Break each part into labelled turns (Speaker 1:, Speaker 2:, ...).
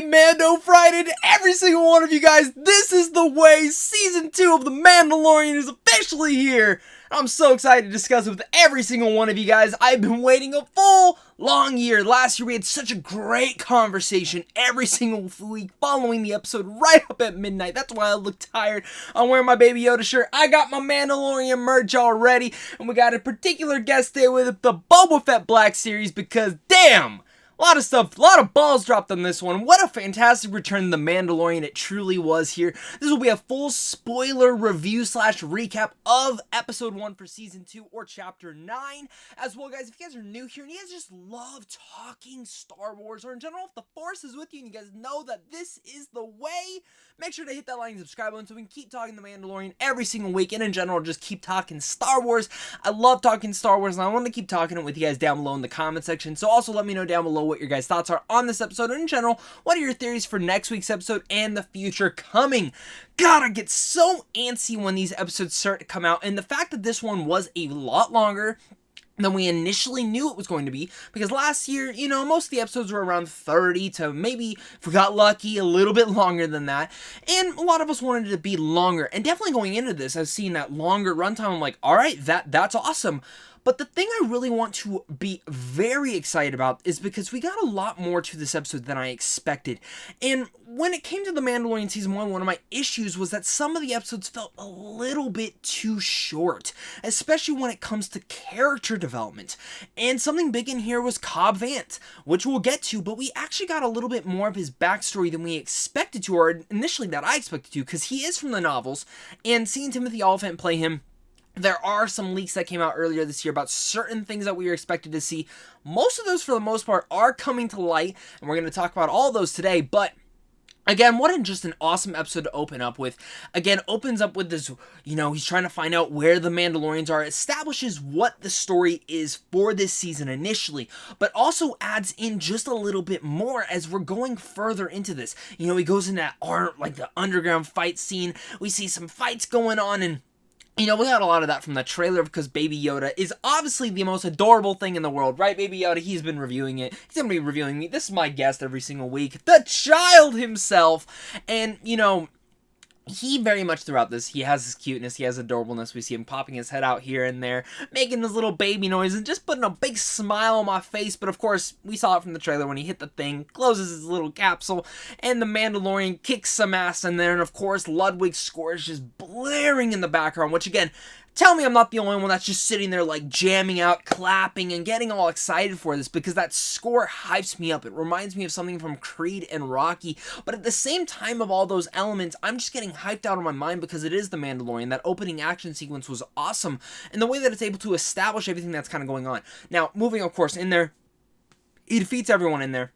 Speaker 1: Mando Friday to every single one of you guys. This is the way. Season 2 of The Mandalorian is officially here. I'm so excited to discuss it with every single one of you guys. I've been waiting a full long year. Last year we had such a great conversation every single week following the episode right up at midnight. That's why I look tired. I'm wearing my Baby Yoda shirt. I got my Mandalorian merch already. And we got a particular guest today with the Boba Fett Black Series because damn! A lot of stuff, a lot of balls dropped on this one. What a fantastic return to The Mandalorian it truly was here. This will be a full spoiler review / recap of episode 1 for season 2 or chapter 9. As well, guys, if you guys are new here and you guys just love talking Star Wars, or in general, if the Force is with you and you guys know that this is the way, make sure to hit that like and subscribe button so we can keep talking The Mandalorian every single week. And in general, just keep talking Star Wars. I love talking Star Wars and I want to keep talking it with you guys down below in the comment section. So also let me know down below what your guys' thoughts are on this episode, and in general, what are your theories for next week's episode and the future coming. God, I get so antsy when these episodes start to come out, and the fact that this one was a lot longer than we initially knew it was going to be, because last year, you know, most of the episodes were around 30 to maybe, if we got lucky, a little bit longer than that, and a lot of us wanted it to be longer, and definitely going into this, I was seeing that longer runtime, I'm like, alright, that's awesome. But the thing I really want to be very excited about is because we got a lot more to this episode than I expected. And when it came to The Mandalorian Season 1, one of my issues was that some of the episodes felt a little bit too short, especially when it comes to character development. And something big in here was Cobb Vanth, which we'll get to, but we actually got a little bit more of his backstory than we expected to, or initially that I expected to, because he is from the novels, and seeing Timothy Olyphant play him, there are some leaks that came out earlier this year about certain things that we were expected to see. Most of those, for the most part, are coming to light, and we're going to talk about all those today, but again, what just an awesome episode to open up with. Again, opens up with this, you know, he's trying to find out where the Mandalorians are, establishes what the story is for this season initially, but also adds in just a little bit more as we're going further into this. You know, he goes in that art, like the underground fight scene. We see some fights going on, and you know, we got a lot of that from the trailer because Baby Yoda is obviously the most adorable thing in the world, right? Baby Yoda, he's been reviewing it. He's going to be reviewing me. This is my guest every single week. The child himself. And, you know, he very much throughout this, he has his cuteness, he has adorableness. We see him popping his head out here and there, making his little baby noise, and just putting a big smile on my face. But of course, we saw it from the trailer when he hit the thing, closes his little capsule, and the Mandalorian kicks some ass in there. And of course, Ludwig's score is just blaring in the background, which again, tell me I'm not the only one that's just sitting there like jamming out, clapping, and getting all excited for this, because that score hypes me up. It reminds me of something from Krayt and Rocky, but at the same time of all those elements, I'm just getting hyped out of my mind because it is The Mandalorian. That opening action sequence was awesome, and the way that it's able to establish everything that's kind of going on. Now, moving of course in there, he defeats everyone in there,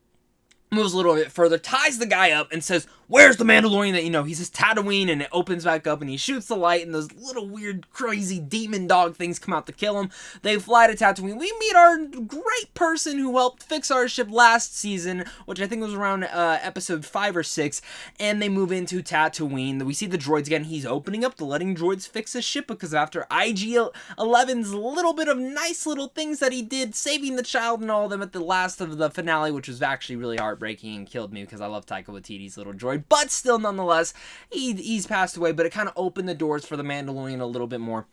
Speaker 1: moves a little bit further, ties the guy up, and says, "Where's the Mandalorian that you know?" He says Tatooine, and it opens back up, and he shoots the light, and those little weird, crazy demon dog things come out to kill him. They fly to Tatooine. We meet our great person who helped fix our ship last season, which I think was around episode 5 or 6, and they move into Tatooine. We see the droids again. He's opening up to letting droids fix his ship, because after IG-11's little bit of nice little things that he did, saving the child and all of them at the last of the finale, which was actually really heartbreaking and killed me because I love Taika Waititi's little droid, but still nonetheless, he's passed away, but it kind of opened the doors for the Mandalorian a little bit more.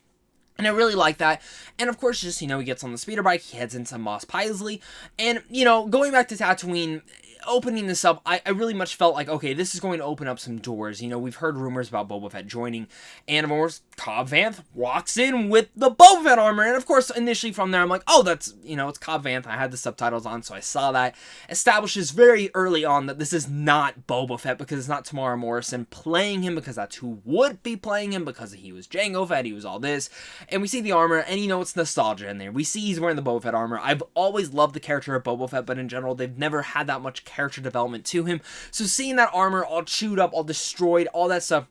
Speaker 1: And I really like that. And of course, just, you know, he gets on the speeder bike, he heads into Mos Eisley, and, you know, going back to Tatooine, opening this up, I really much felt like, okay, this is going to open up some doors. You know, we've heard rumors about Boba Fett joining, and of course, Cobb Vanth walks in with the Boba Fett armor, and of course, initially from there, I'm like, oh, that's, you know, it's Cobb Vanth. I had the subtitles on, so I saw that. Establishes very early on that this is not Boba Fett, because it's not Tamara Morrison playing him, because that's who would be playing him, because he was Jango Fett, he was all this, and we see the armor, and you know, it's nostalgia in there. We see he's wearing the Boba Fett armor. I've always loved the character of Boba Fett, but in general, they've never had that much character development to him. So seeing that armor all chewed up, all destroyed, all that stuff,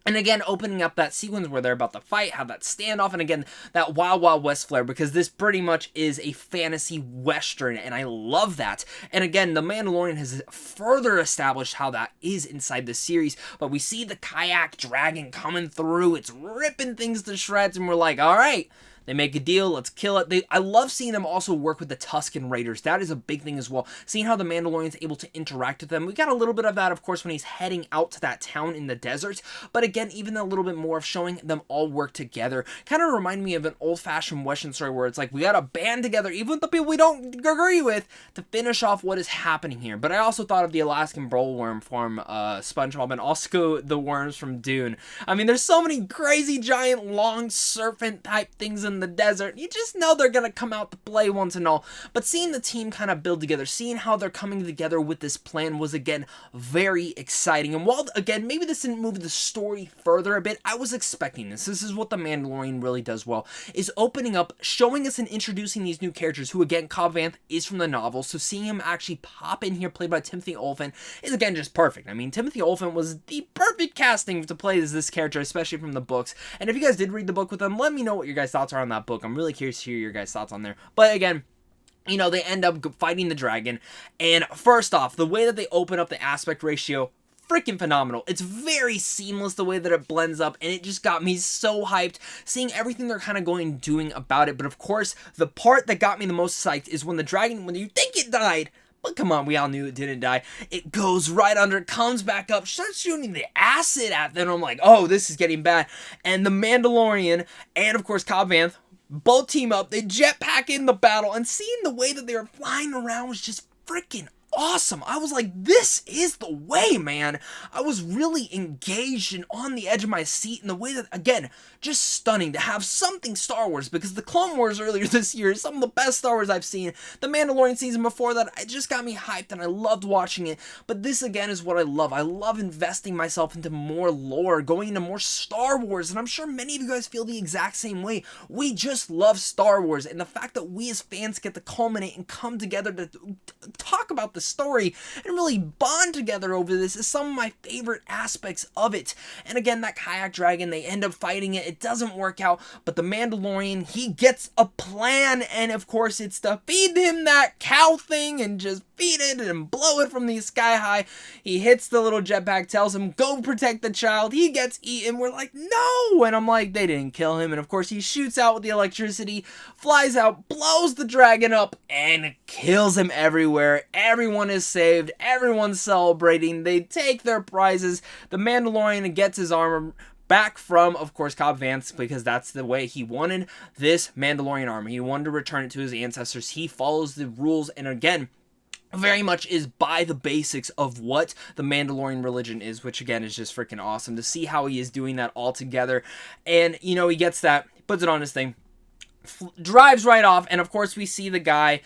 Speaker 1: and again, opening up that sequence where they're about to fight, have that standoff, and again, that Wild Wild West flair, because this pretty much is a fantasy western, and I love that. And again, The Mandalorian has further established how that is inside the series, but we see the kayak dragon coming through, it's ripping things to shreds, and we're like, alright, They make a deal, let's kill it. I love seeing them also work with the Tusken Raiders. That is a big thing as well. Seeing how the Mandalorian's able to interact with them. We got a little bit of that, of course, when he's heading out to that town in the desert. But again, even a little bit more of showing them all work together. Kind of remind me of an old-fashioned Western story where it's like, we got to band together, even with the people we don't agree with, to finish off what is happening here. But I also thought of the Alaskan Bullworm from SpongeBob, and also the worms from Dune. I mean, there's so many crazy, giant, long serpent type things in the desert. You just know they're gonna come out to play once and all. But seeing the team kind of build together, seeing how they're coming together with this plan was, again, very exciting. And while, again, maybe this didn't move the story further a bit, I was expecting this. This is what the Mandalorian really does well, is opening up, showing us and introducing these new characters who, again, Cobb Vanth is from the novel, so seeing him actually pop in here, played by Timothy Olyphant, is, again, just perfect. I mean, Timothy Olyphant was the perfect casting to play as this character, especially from the books. And if you guys did read the book with them, let me know what your guys' thoughts are on that book. I'm really curious to hear your guys' thoughts on there. But again, you know, they end up fighting the dragon, and first off, the way that they open up the aspect ratio, freaking phenomenal. It's very seamless the way that it blends up, and it just got me so hyped seeing everything they're kind of doing about it. But of course, the part that got me the most psyched is when the dragon, when you think it died, but come on, we all knew it didn't die. It goes right under, comes back up, starts shooting the acid at them. I'm like, oh, this is getting bad. And the Mandalorian and, of course, Cobb Vanth both team up. They jetpack in the battle, and seeing the way that they were flying around was just freaking awesome. I was like, this is the way, man. I was really engaged and on the edge of my seat in the way that, again, just stunning to have something Star Wars, because the Clone Wars earlier this year is some of the best Star Wars I've seen. The Mandalorian season before that, it just got me hyped and I loved watching it. But this, again, is what I love. I love investing myself into more lore, going into more Star Wars, and I'm sure many of you guys feel the exact same way. We just love Star Wars, and the fact that we as fans get to culminate and come together to talk about the story and really bond together over this is some of my favorite aspects of it. And again, that kayak dragon, they end up fighting it. It doesn't work out, but the Mandalorian, he gets a plan, and of course it's to feed him that cow thing and just feed it and blow it from the sky high. He hits the little jetpack, tells him, go protect the child. He gets eaten. We're like, no! And I'm like, they didn't kill him. And of course he shoots out with the electricity, flies out, blows the dragon up, and kills him everywhere. Everyone is saved. Everyone's celebrating. They take their prizes. The Mandalorian gets his armor back from, of course, Cobb Vanth, because that's the way he wanted this Mandalorian armor. He wanted to return it to his ancestors. He follows the rules, and again, very much is by the basics of what the Mandalorian religion is, which again is just freaking awesome to see how he is doing that all together. And, you know, he gets that, puts it on his thing, drives right off, and of course we see the guy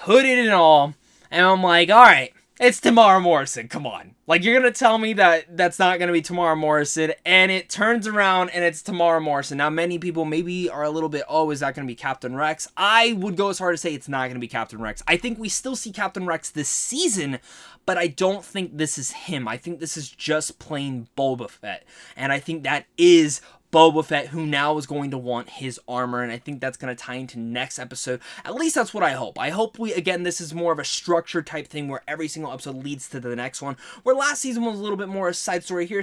Speaker 1: hooded and all, and I'm like, alright, it's Tamara Morrison, come on. Like, you're gonna tell me that that's not gonna be Tamara Morrison, and it turns around and it's Tamara Morrison. Now, many people maybe are a little bit, oh, is that gonna be Captain Rex? I would go as far to say it's not gonna be Captain Rex. I think we still see Captain Rex this season, but I don't think this is him. I think this is just plain Boba Fett, and I think that is Boba Fett, who now is going to want his armor, and I think that's going to tie into next episode. At least that's what I hope. I hope this is more of a structure type thing where every single episode leads to the next one, where last season was a little bit more a side story here,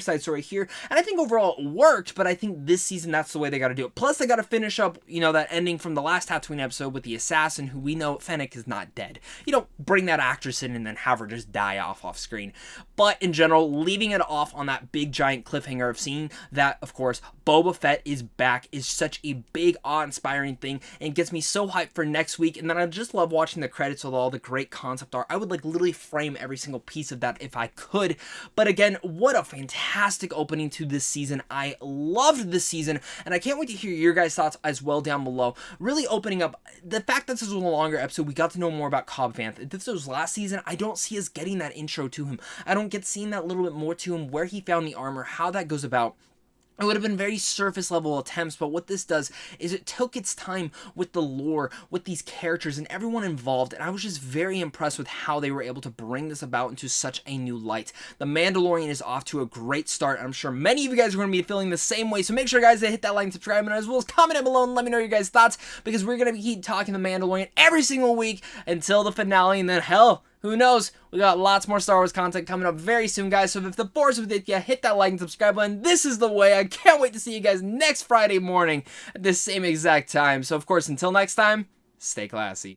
Speaker 1: and I think overall it worked, but I think this season that's the way they got to do it. Plus, they got to finish up, you know, that ending from the last Tatooine episode with the assassin, who we know Fennec is not dead. You don't bring that actress in and then have her just die off screen. But in general, leaving it off on that big giant cliffhanger of seeing that, of course, Boba Fett is back is such a big, awe-inspiring thing, and gets me so hyped for next week. And then I just love watching the credits with all the great concept art. I would like literally frame every single piece of that if I could. But again, what a fantastic opening to this season. I loved this season, and I can't wait to hear your guys' thoughts as well down below. Really opening up the fact that this was a longer episode. We got to know more about Cobb Vanth. If this was last season, I don't see us getting that intro to him. I don't get seeing that little bit more to him, where he found the armor, how that goes about. It would have been very surface level attempts, but what this does is it took its time with the lore, with these characters and everyone involved, and I was just very impressed with how they were able to bring this about into such a new light. The Mandalorian is off to a great start, and I'm sure many of you guys are going to be feeling the same way, so make sure guys to hit that like and subscribe, and as well as comment down below and let me know your guys' thoughts, because we're going to keep talking The Mandalorian every single week until the finale, and then hell, Who knows? We got lots more Star Wars content coming up very soon, guys. So if the Force was with you, hit that like and subscribe button. This is the way. I can't wait to see you guys next Friday morning at this same exact time. So, of course, until next time, stay classy.